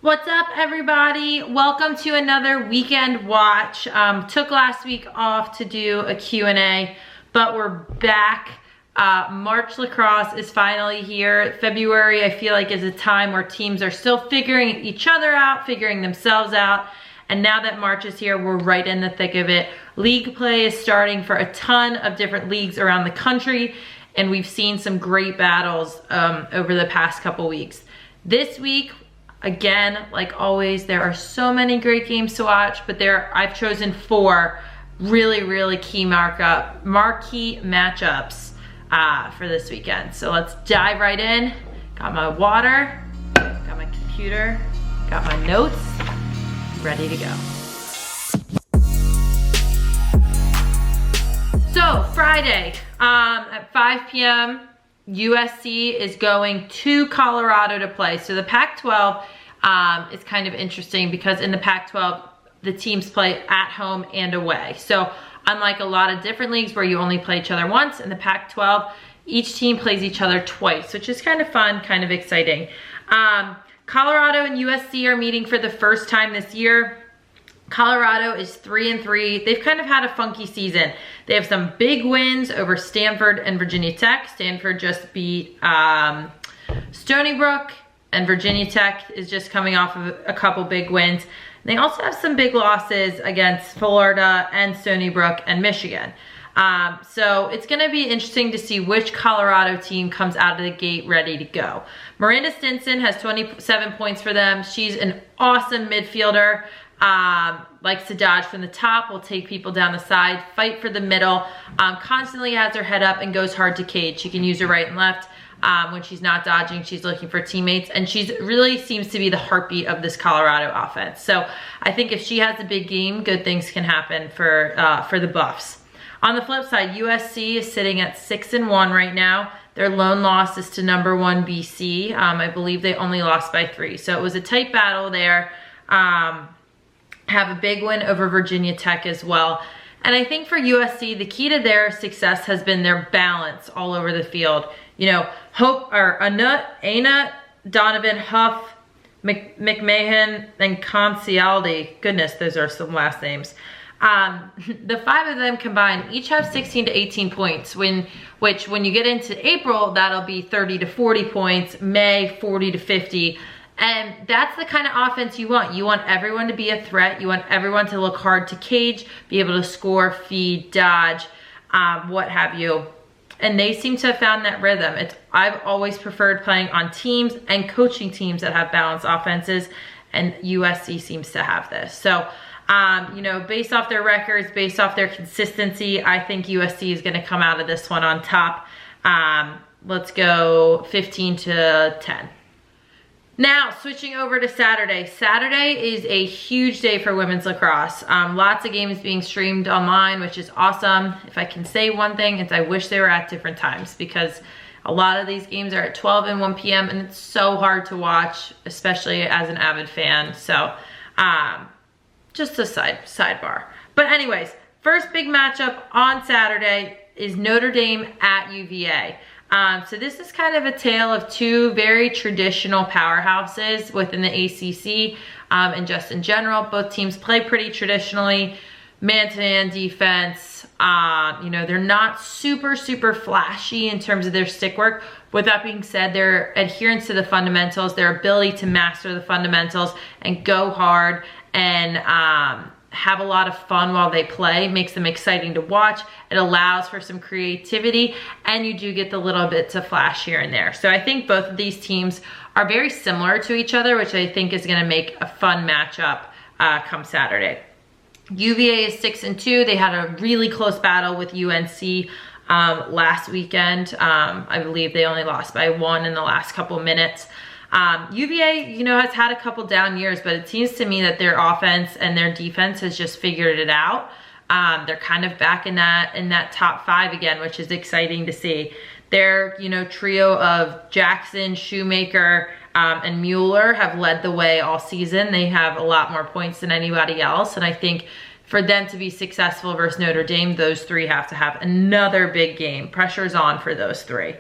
What's up, everybody? Welcome to another weekend watch. Took last week off to do a Q&A, but we're back. March lacrosse is finally here. February, I feel like, is a time where teams are still figuring each other out, figuring themselves out. And now that March is here, we're right in the thick of it. League play is starting for a ton of different leagues around the country, and we've seen some great battles over the past couple weeks. This week, again, like always, there are so many great games to watch, but I've chosen 4 really key marquee matchups for this weekend. So let's dive right in. Got my water, got my computer, got my notes, ready to go. So Friday at 5 p.m., USC is going to Colorado to play. So the Pac-12 is kind of interesting because in the Pac-12, the teams play at home and away. So unlike a lot of different leagues where you only play each other once, in the Pac-12, each team plays each other twice, which is kind of fun, kind of exciting. Colorado and USC are meeting for the first time this year. Colorado is 3-3. They've kind of had a funky season. They have some big wins over Stanford and Virginia Tech. Stanford just beat Stony Brook, and Virginia Tech is just coming off of a couple big wins. They also have some big losses against Florida and Stony Brook and Michigan. So it's gonna be interesting to see which Colorado team comes out of the gate ready to go. Miranda Stinson has 27 points for them. She's an awesome midfielder. Likes to dodge from the top, will take people down the side, fight for the middle, constantly has her head up and goes hard to cage. She can use her right and left. When she's not dodging, she's looking for teammates, and she's really seems to be the heartbeat of this Colorado offense. So I think if she has a big game, good things can happen for the Buffs. On the flip side, USC is sitting at 6-1 right now. Their lone loss is to number 1 BC. I believe they only lost by 3. So it was a tight battle there. Have a big win over Virginia Tech as well. And I think for USC, the key to their success has been their balance all over the field. You know, Aina, Donovan, Huff, McMahon, and Concialdi. Goodness, those are some last names. The 5 of them combined each have 16 to 18 points, which when you get into April, that'll be 30 to 40 points, May 40 to 50. And that's the kind of offense you want. You want everyone to be a threat. You want everyone to look hard to cage, be able to score, feed, dodge, what have you. And they seem to have found that rhythm. I've always preferred playing on teams and coaching teams that have balanced offenses, and USC seems to have this. So, you know, based off their records, based off their consistency, I think USC is going to come out of this one on top. Let's go 15 to 10. Now, switching over to Saturday. Saturday is a huge day for women's lacrosse. Lots of games being streamed online, which is awesome. If I can say one thing, it's I wish they were at different times, because a lot of these games are at 12 and 1 p.m. and it's so hard to watch, especially as an avid fan. So, just a sidebar. But anyways, first big matchup on Saturday is Notre Dame at UVA. So this is kind of a tale of 2 very traditional powerhouses within the ACC and just in general. Both teams play pretty traditionally, man-to-man defense. You know, they're not super flashy in terms of their stick work. With that being said, their adherence to the fundamentals, their ability to master the fundamentals and go hard and have a lot of fun while they play makes them exciting to watch. It allows for some creativity, and you do get the little bits of flash here and there. So I think both of these teams are very similar to each other, which I think is going to make a fun matchup come Saturday. UVA is 6-2. They had a really close battle with UNC last weekend. I believe they only lost by 1 in the last couple minutes. UVA, you know, has had a couple down years, but it seems to me that their offense and their defense has just figured it out. They're kind of back in that top 5 again, which is exciting to see. Their, you know, trio of Jackson, Shoemaker, and Mueller have led the way all season. They have a lot more points than anybody else, and I think for them to be successful versus Notre Dame, those 3 have to have another big game. Pressure's on for those 3.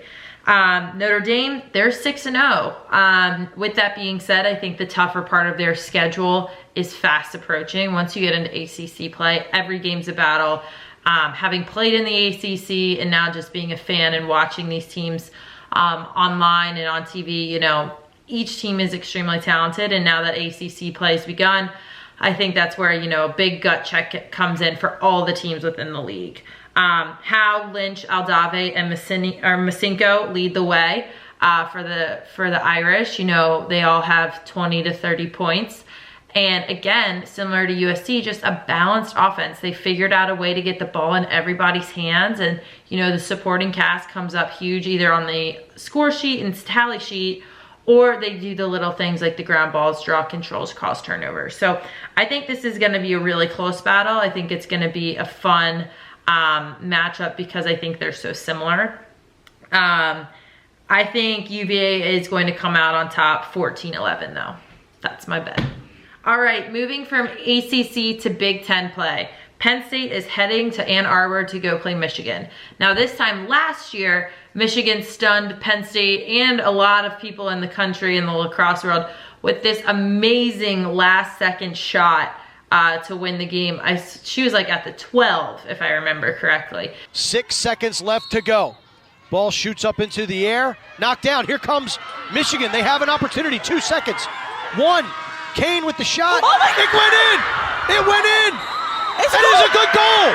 Notre Dame, they're 6-0. With that being said, I think the tougher part of their schedule is fast approaching. Once you get into ACC play, every game's a battle. Having played in the ACC and now just being a fan and watching these teams online and on TV, you know, each team is extremely talented. And now that ACC play has begun, I think that's where, you know, a big gut check comes in for all the teams within the league. Howe, Lynch, Aldave, and Masinko lead the way for the Irish. You know, they all have 20 to 30 points. And again, similar to USC, just a balanced offense. They figured out a way to get the ball in everybody's hands. And, you know, the supporting cast comes up huge either on the score sheet and tally sheet, or they do the little things like the ground balls, draw controls, cause turnovers. So I think this is going to be a really close battle. I think it's going to be a fun matchup because I think they're so similar. I think UVA is going to come out on top 14-11 though. That's my bet. All right, moving from ACC to Big Ten play. Penn State is heading to Ann Arbor to go play Michigan. Now this time last year, Michigan stunned Penn State and a lot of people in the country in the lacrosse world with this amazing last second shot to win the game. She was like at the 12, if I remember correctly. 6 seconds left to go. Ball shoots up into the air, knocked down. Here comes Michigan. They have an opportunity. 2 seconds. 1. Kane with the shot. Oh my It went in. It went in. It's It was a good goal.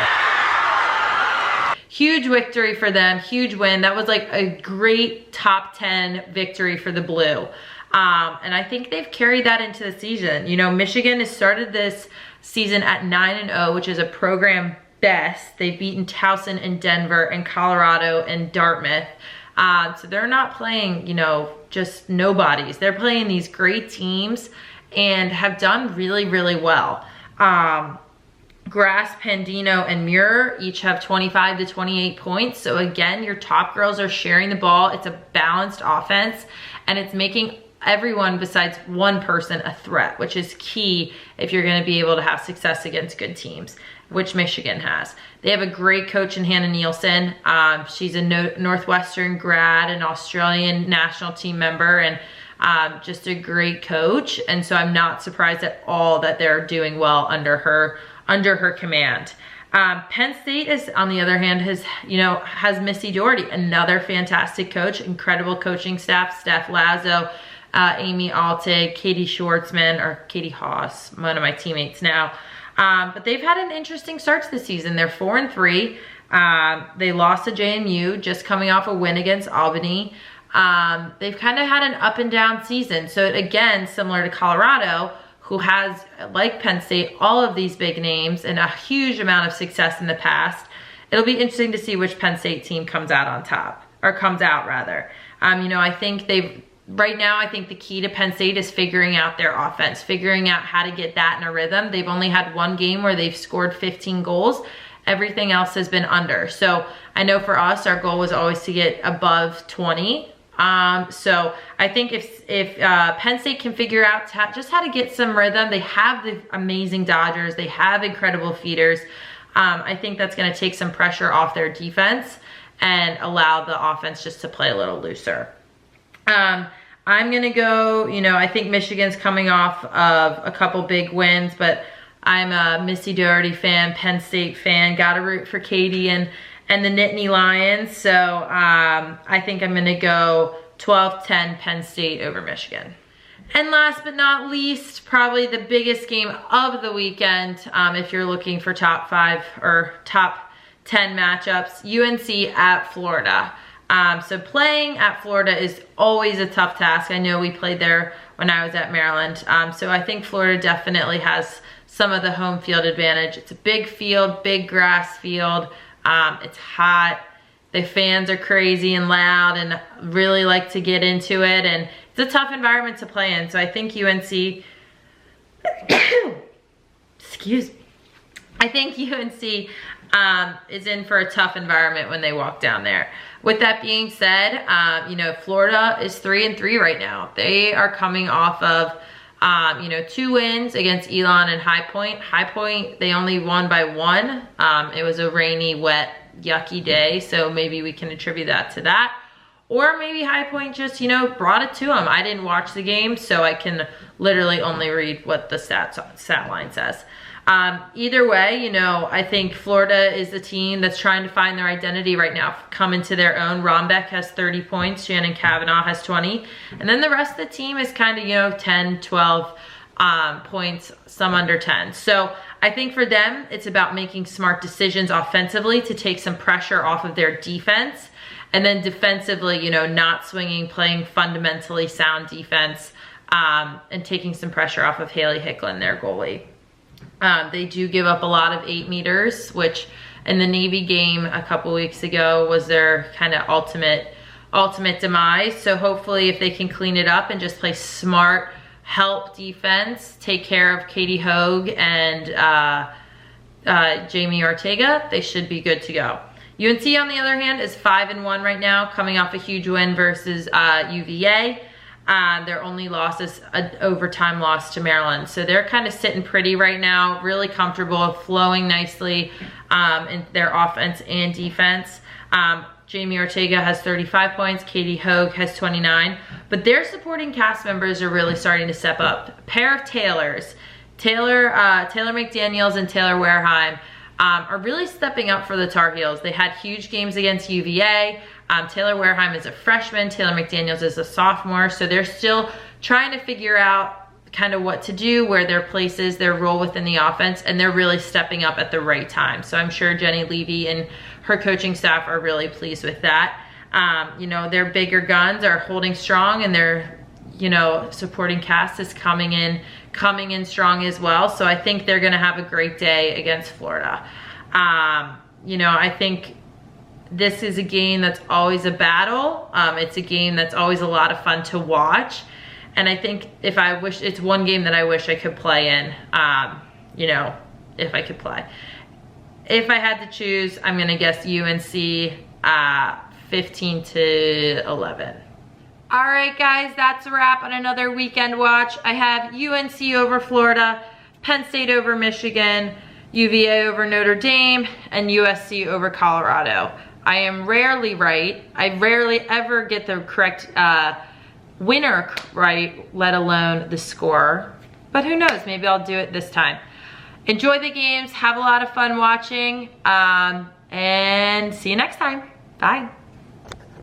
Huge victory for them, huge win. That was like a great top 10 victory for the Blue. And I think they've carried that into the season. You know, Michigan has started this season at 9-0, which is a program best. They've beaten Towson and Denver and Colorado and Dartmouth. So they're not playing, you know, just nobodies. They're playing these great teams and have done really, really well. Grass, Pandino, and Muir each have 25 to 28 points. So again, your top girls are sharing the ball. It's a balanced offense, and it's making everyone besides one person a threat, which is key if you're going to be able to have success against good teams, which Michigan has. They have a great coach in Hannah Nielsen. She's a Northwestern grad, an Australian national team member, and just a great coach. And so I'm not surprised at all that they're doing well under her command. Penn State is, on the other hand, has Missy Doherty, another fantastic coach, incredible coaching staff, Steph Lazo, Amy Altig, Katie Schwartzman, or Katie Haas, one of my teammates now. But they've had an interesting start to the season. They're 4-3. They lost to JMU, just coming off a win against Albany. They've kind of had an up and down season. So again, similar to Colorado, who has, like Penn State, all of these big names and a huge amount of success in the past. It'll be interesting to see which Penn State team comes out on top, or comes out rather. You know, I think right now, I think the key to Penn State is figuring out their offense, figuring out how to get that in a rhythm. They've only had one game where they've scored 15 goals. Everything else has been under. So I know for us, our goal was always to get above 20. So I think if Penn State can figure out just how to get some rhythm, they have the amazing Dodgers, they have incredible feeders. I think that's going to take some pressure off their defense and allow the offense just to play a little looser. I'm going to go, you know, I think Michigan's coming off of a couple big wins, but I'm a Missy Doherty fan, Penn State fan, got to root for Katie and the Nittany Lions. So I think I'm going to go 12-10 Penn State over Michigan. And last but not least, probably the biggest game of the weekend, if you're looking for top 5 or top 10 matchups, UNC at Florida. So playing at Florida is always a tough task. I know we played there when I was at Maryland. So I think Florida definitely has some of the home field advantage. It's a big field, big grass field. It's hot. The fans are crazy and loud and really like to get into it. And it's a tough environment to play in. So I think UNC, excuse me. I think UNC is in for a tough environment when they walk down there. With that being said, you know, Florida is 3-3 right now. They are coming off of, you know, 2 wins against Elon and High Point. High Point, they only won by 1. It was a rainy, wet, yucky day, so maybe we can attribute that to that. Or maybe High Point just, you know, brought it to them. I didn't watch the game, so I can literally only read what the stat line says. Either way, you know, I think Florida is a team that's trying to find their identity right now, come into their own. Rombeck has 30 points, Shannon Kavanaugh has 20, and then the rest of the team is kind of, you know, 10, 12 points, some under 10. So I think for them, it's about making smart decisions offensively to take some pressure off of their defense. And then defensively, you know, not swinging, playing fundamentally sound defense, and taking some pressure off of Haley Hicklin, their goalie. They do give up a lot of 8 meters, which in the Navy game a couple weeks ago was their kind of ultimate demise. So hopefully if they can clean it up and just play smart help defense, take care of Katie Hogue and Jamie Ortega, they should be good to go. UNC, on the other hand, is 5-1 right now, coming off a huge win versus UVA. Their only loss is an overtime loss to Maryland. So they're kind of sitting pretty right now, really comfortable, flowing nicely in their offense and defense. Jamie Ortega has 35 points, Katie Hogue has 29, but their supporting cast members are really starting to step up. A pair of Taylors, Taylor McDaniels and Taylor Wareheim, are really stepping up for the Tar Heels. They had huge games against UVA. Taylor Wareheim is a freshman, Taylor McDaniels is a sophomore, so they're still trying to figure out kind of what to do, where their place is, their role within the offense, and they're really stepping up at the right time. So I'm sure Jenny Levy and her coaching staff are really pleased with that. You know, their bigger guns are holding strong, and their, you know, supporting cast is coming in strong as well. So I think they're gonna have a great day against Florida. You know, I think this is a game that's always a battle. It's a game that's always a lot of fun to watch. And I think it's one game that I wish I could play in, you know, if I could play. If I had to choose, I'm gonna guess UNC 15-11. All right, guys, that's a wrap on another weekend watch. I have UNC over Florida, Penn State over Michigan, UVA over Notre Dame, and USC over Colorado. I am rarely right. I rarely ever get the correct winner right, let alone the score. But who knows, maybe I'll do it this time. Enjoy the games, have a lot of fun watching, and see you next time. Bye.